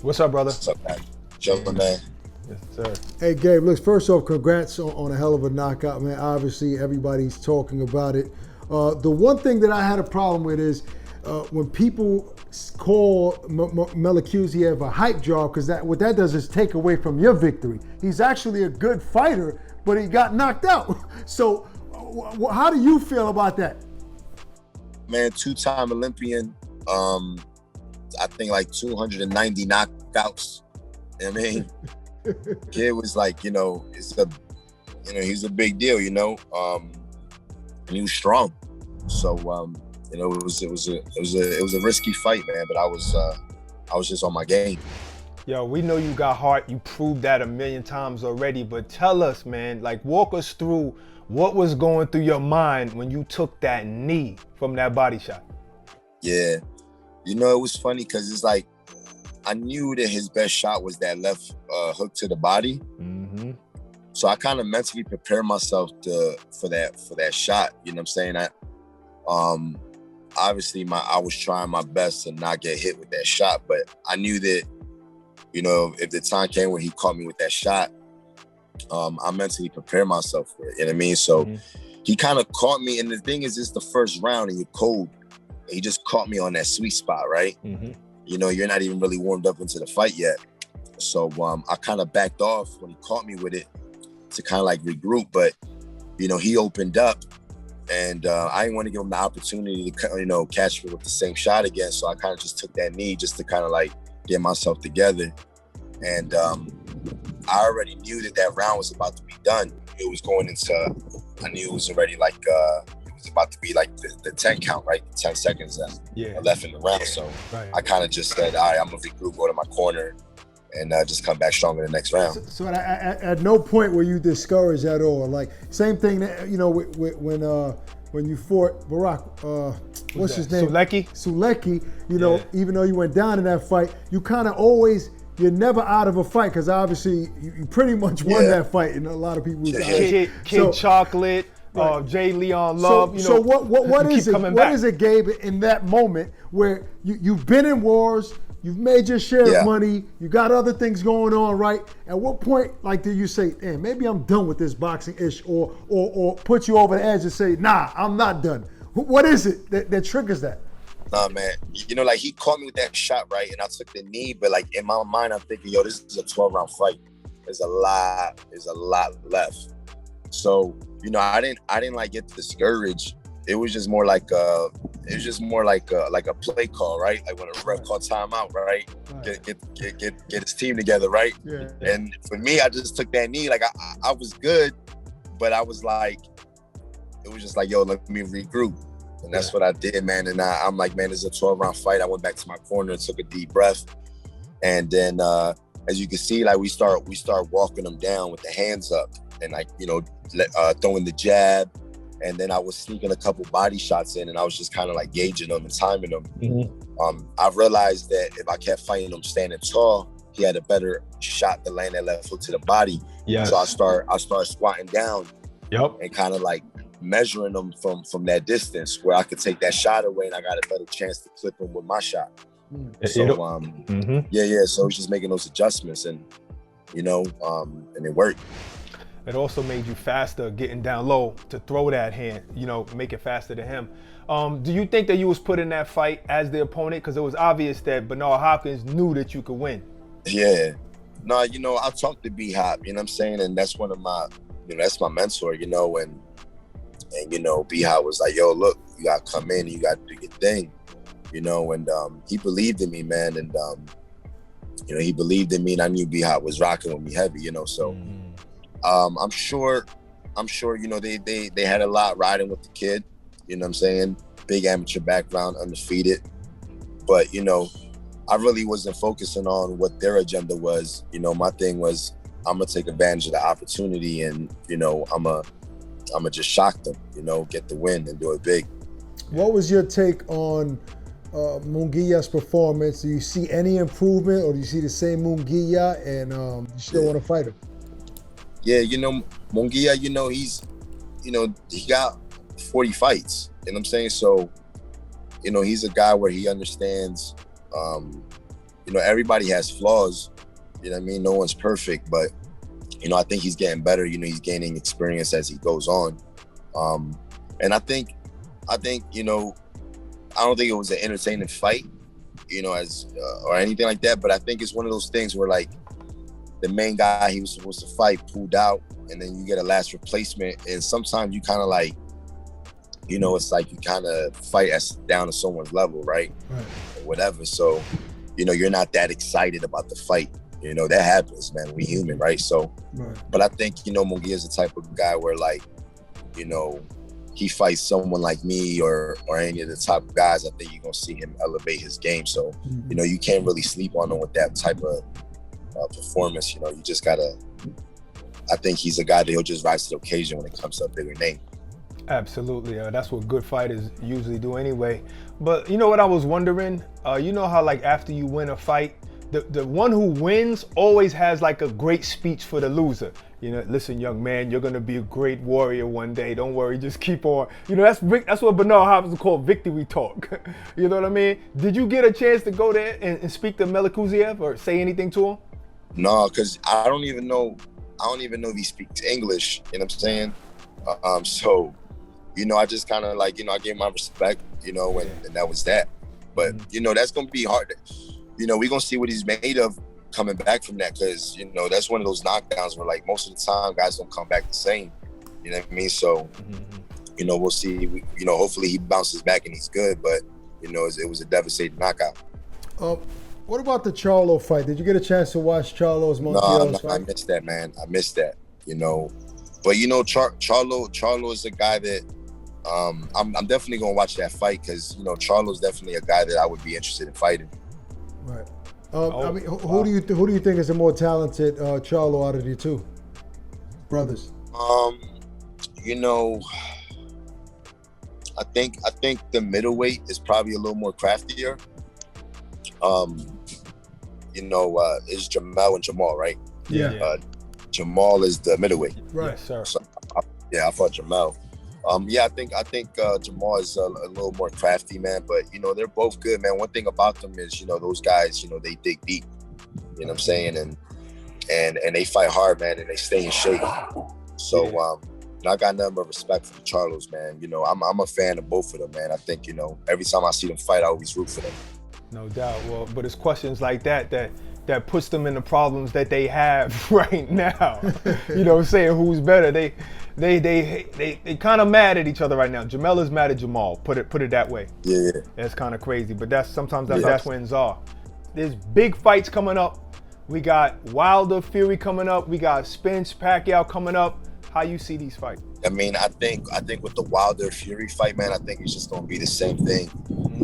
What's up, brother? What's up, man? Chillin', man. Yes, sir. Hey, Gabe, look, first off, congrats on a hell of a knockout, man. Obviously, everybody's talking about it. The one thing that I had a problem with is when people call Melikuziev a hype job, because what that does is take away from your victory. He's actually a good fighter, but he got knocked out. So how do you feel about that? Man, two-time Olympian. I think like 290 knockouts. You know what I mean? Kid was like, he's a big deal, and he was strong. So, it was a risky fight, man. But I was just on my game. Yo, we know you got heart. You proved that a million times already. But tell us, man, like walk us through what was going through your mind when you took that knee from that body shot. Yeah, it was funny because it's like I knew that his best shot was that left hook to the body. Mm-hmm. So I kind of mentally prepared myself for that shot. You know what I'm saying? Obviously I was trying my best to not get hit with that shot, but I knew that, if the time came when he caught me with that shot, I mentally prepared myself for it. You know what I mean? So he kind of caught me, and the thing is, it's the first round and you're cold. He just caught me on that sweet spot, right? Mm-hmm. You're not even really warmed up into the fight yet. So I kind of backed off when he caught me with it to kind of like regroup. But, he opened up, and I didn't want to give him the opportunity to, catch me with the same shot again. So I kind of just took that knee just to kind of like get myself together. And I already knew that round was about to be done. It was going into, I knew it was already like, it was about to be like the 10 count, right? 10 seconds left in the round. So I kind of just said, all right, I'm going to regroup, go to my corner, and just come back stronger the next round. So at no point were you discouraged at all? Like, same thing, when you fought Barack, what's his name? Sulecki, even though you went down in that fight, you kind of always, you're never out of a fight, because obviously you pretty much won that fight, and a lot of people Kid Chocolate, Jay Leon Love. So what is it? What is it, Gabe, in that moment where you've been in wars, you've made your share of money, you got other things going on, right? At what point, like, do you say, "Damn, maybe I'm done with this boxing-ish," or put you over the edge and say, "Nah, I'm not done"? What is it that triggers that? Nah, man. Like he caught me with that shot, right? And I took the knee, but like in my mind, I'm thinking, yo, this is a 12-round fight. There's a lot left. So, I didn't like get discouraged. It was just more like a play call, right? Like when a ref called timeout, right? Get his team together, right? Yeah. And for me, I just took that knee. Like I was good, but I was like, it was just like, yo, let me regroup. And that's what I did, man. And I'm like, man, this is a 12-round fight. I went back to my corner and took a deep breath. And then, as you can see, like we start walking them down with the hands up and like, throwing the jab. And then I was sneaking a couple body shots in, and I was just kind of like gauging them and timing them. Mm-hmm. I realized that if I kept fighting him standing tall, he had a better shot to land that left foot to the body. Yes. So I start squatting down. Yep. And kind of like measuring them from that distance where I could take that shot away, and I got a better chance to clip him with my shot. So so it's just making those adjustments, and and it worked. It also made you faster getting down low to throw that hand, make it faster to him. Do you think that you was put in that fight as the opponent? Because it was obvious that Bernard Hopkins knew that you could win. Yeah. No, I talked to B-Hop, you know what I'm saying? And that's one of my, that's my mentor, and B-Hop was like, yo, look, you got to come in, you got to do your thing, and he believed in me, man. And, he believed in me, and I knew B-Hop was rocking with me heavy, so I'm sure, they had a lot riding with the kid, you know what I'm saying? Big amateur background, undefeated. But, I really wasn't focusing on what their agenda was. My thing was, I'm going to take advantage of the opportunity, and, I'm going to just shock them, get the win and do it big. What was your take on Munguia's performance? Do you see any improvement, or do you see the same Munguia and you still want to fight him? Yeah, Munguia, he's, he got 40 fights, you know what I'm saying? So, he's a guy where he understands, you know, everybody has flaws. You know what I mean? No one's perfect, but, you know, I think he's getting better. You know, he's gaining experience as he goes on. And I think, you know, I don't think it was an entertaining fight, you know, or anything like that. But I think it's one of those things where, like, the main guy he was supposed to fight pulled out, and then you get a last replacement. And sometimes you kind of like, you know, it's like you kind of fight down to someone's level, right? Or whatever. So, you know, you're not that excited about the fight. You know, that happens, man. We human, right? So, but I think, you know, Munguia is the type of guy where, like, you know, he fights someone like me or any of the top guys, I think you're going to see him elevate his game. So, you know, you can't really sleep on him with that type of performance. You know, you just got to, I think he's a guy that he'll just rise to the occasion when it comes to a bigger name. Absolutely. That's what good fighters usually do anyway. But you know what I was wondering? You know how, like, after you win a fight, the one who wins always has like a great speech for the loser. You know, listen, young man, you're gonna be a great warrior one day. Don't worry, just keep on. You know, that's what Bernard Hopkins called victory talk. You know what I mean? Did you get a chance to go there and speak to Melikuziev or say anything to him? No, because I don't even know if he speaks English. You know what I'm saying? So, you know, I just kind of like, you know, I gave my respect, you know, and that was that. But, you know, that's gonna be hard. You know, we're gonna see what he's made of coming back from that, because, you know, that's one of those knockdowns where, like, most of the time guys don't come back the same. You know what I mean? So, you know, we'll see. You know, hopefully he bounces back and he's good. But, you know, it was a devastating knockout. What about the Charlo fight? Did you get a chance to watch Charlo's Montiel's fight? I missed that, man. I missed that. You know, but you know, Charlo is a guy that I'm definitely gonna watch that fight, because, you know, Charlo's definitely a guy that I would be interested in fighting. Right. I mean, who do you think is the more talented Charlo out of the two brothers? You know, I think the middleweight is probably a little more craftier. You know, it's Jamel and Jamal, right? Yeah. Jamal is the middleweight. Right. Yes, sir. So, I fought Jamel. Yeah, I think Jamal is a little more crafty, man. But, you know, they're both good, man. One thing about them is, you know, those guys, you know, they dig deep. You know what I'm saying? And they fight hard, man, and they stay in shape. So, I got nothing but respect for the Charlos, man. You know, I'm a fan of both of them, man. I think, you know, every time I see them fight, I always root for them. No doubt. Well, but it's questions like that puts them in the problems that they have right now. You know, saying who's better. They kind of mad at each other right now. Jamel is mad at Jamal. Put it that way. Yeah. That's kind of crazy, but sometimes that's how twins are. There's big fights coming up. We got Wilder Fury coming up. We got Spence Pacquiao coming up. How you see these fights? I mean, I think with the Wilder Fury fight, man, I think it's just gonna be the same thing.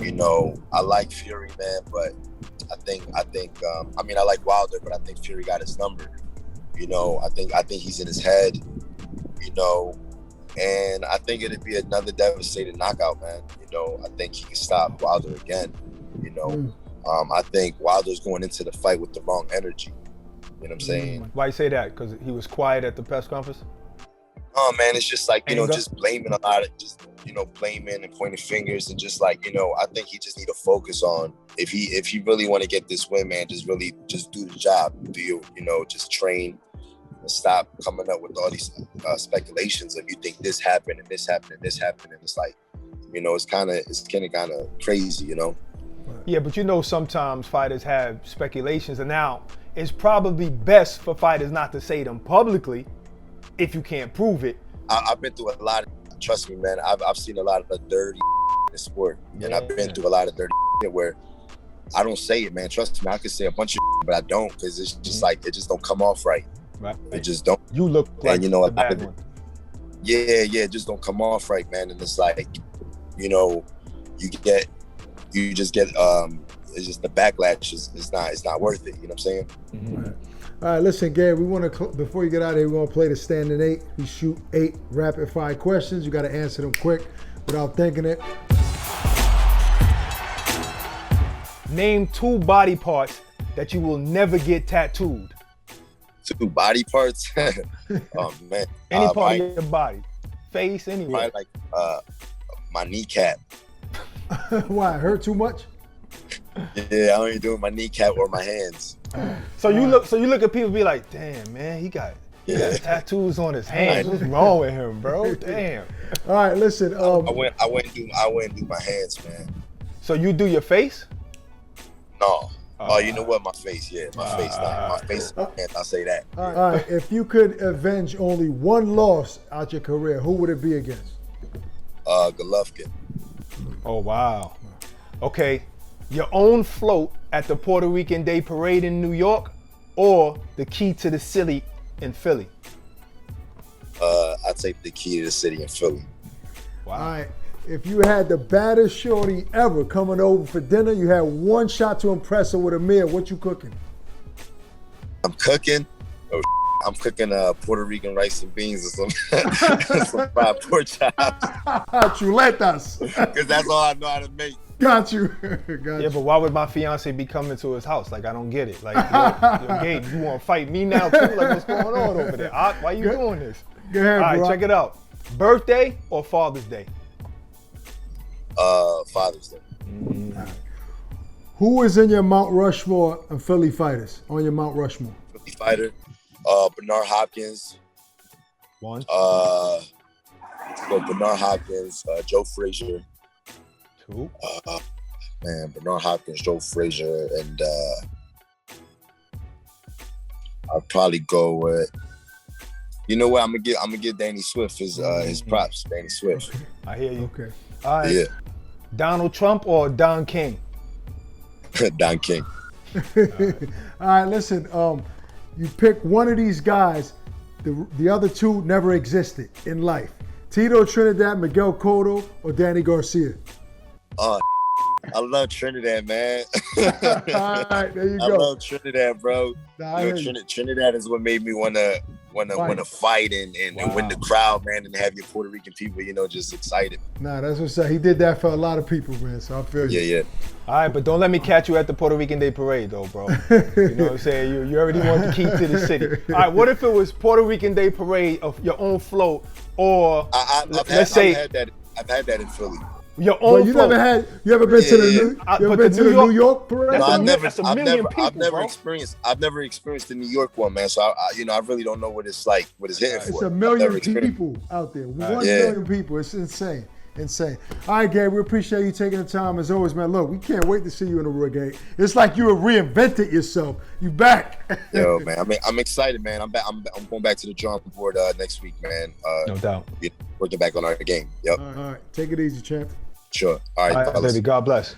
You know, I like Fury, man, but I think I mean, I like Wilder, but I think Fury got his number. You know, I think he's in his head. You know, and I think it'd be another devastating knockout, man. You know, I think he can stop Wilder again. You know, I think Wilder's going into the fight with the wrong energy. You know what I'm saying? Why you say that? Because he was quiet at the press conference? Oh, man, it's just like, you know, just blaming a lot of, just, you know, blaming and pointing fingers, and just like, you know, I think he just need to focus on, if he really want to get this win, man, just do the job. You know, just train and stop coming up with all these speculations of, you think this happened and this happened and this happened, and it's like, you know, it's kind of crazy, you know. Yeah, but you know, sometimes fighters have speculations, and now it's probably best for fighters not to say them publicly if you can't prove it. I've been through a lot of, trust me, man, I've seen a lot of dirty in the sport. And I've been through a lot of dirty where I don't say it, man. Trust me, I can say a bunch of but I don't, because it's just like, it just don't come off right. Right. It just don't. You look like, and, you know, the bad one. Yeah, it just don't come off right, man. And it's like, you know, you just get it's just the backlash is not worth it. You know what I'm saying? Mm-hmm. All right, listen, Gabe, we want to, before you get out of here, we want to play the standing 8. We shoot 8 rapid fire questions. You got to answer them quick without thinking it. Name 2 body parts that you will never get tattooed. 2 body parts? Oh, man. Any part of your body. Face, anywhere. Probably like my kneecap. Why? Hurt too much? Yeah, I don't even do it with my kneecap or my hands. So you look at people and be like, damn, man, he got tattoos on his hands. What's wrong with him, bro? Damn. All right, listen. I wouldn't do my hands, man. So you do your face? No. Oh, you know what? My face, yeah, my face, my face. I say that. All right, if you could avenge only one loss out your career, who would it be against? Golovkin. Oh, wow. Okay, your own float at the Puerto Rican Day Parade in New York, or the key to the city in Philly? I take the key to the city in Philly. Wow. All right, if you had the baddest shorty ever coming over for dinner, you had one shot to impress her with a meal, what you cooking? I'm cooking. Oh, I'm cooking Puerto Rican rice and beans or some some fried pork chops. Chuletas. Because that's all I know how to make. Got you. Yeah, but why would my fiance be coming to his house? Like, I don't get it. Like, yo, Gabe, you want to fight me now too? Like, what's going on over there? Why you doing this? Go ahead, All right, bro. check it out. Birthday or Father's Day? Father's Day. Who is in your Mount Rushmore and Philly fighters on your Mount Rushmore? Philly fighter. Bernard Hopkins. One. Bernard Hopkins. Joe Frazier. Two. Man, Bernard Hopkins, Joe Frazier, and I'll probably go with. You know what? I'm gonna give Danny Swift his props. Danny Swift. I hear you. Okay. All right. Yeah. Donald Trump or Don King? Don King. All right, listen. You pick one of these guys. The other two never existed in life. Tito Trinidad, Miguel Cotto, or Danny Garcia. I love Trinidad, man. All right, there you I go. love Trinidad, bro. Nah, You know, Trinidad is what made me wanna fight and win the crowd, man, and have your Puerto Rican people, just excited. Nah, that's what's up. He did that for a lot of people, man. So I feel you. Yeah. All right, but don't let me catch you at the Puerto Rican Day Parade, though, bro. You know what I'm saying? You already want the key to the city. All right, what if it was Puerto Rican Day Parade of your own float, or I've had that in Philly. your Well, own you float? ever been to the New York parade? That's No, a million people, I've never bro. experienced the New York one, man. So I really don't know what it's like, what it's hitting for. It's a I've million never experienced- people out there. 1 million people. It's insane. Insane. All right, Gabe, we appreciate you taking the time as always, man. Look, we can't wait to see you in the ring, Gabe. It's like you have reinvented yourself. You back. Yo, man, I'm excited, man. I'm back. I'm going back to the drawing board next week, man. No doubt. Working back on our game. Yep. All right. Take it easy, champ. Sure. All right, All right, fellas. baby. God bless.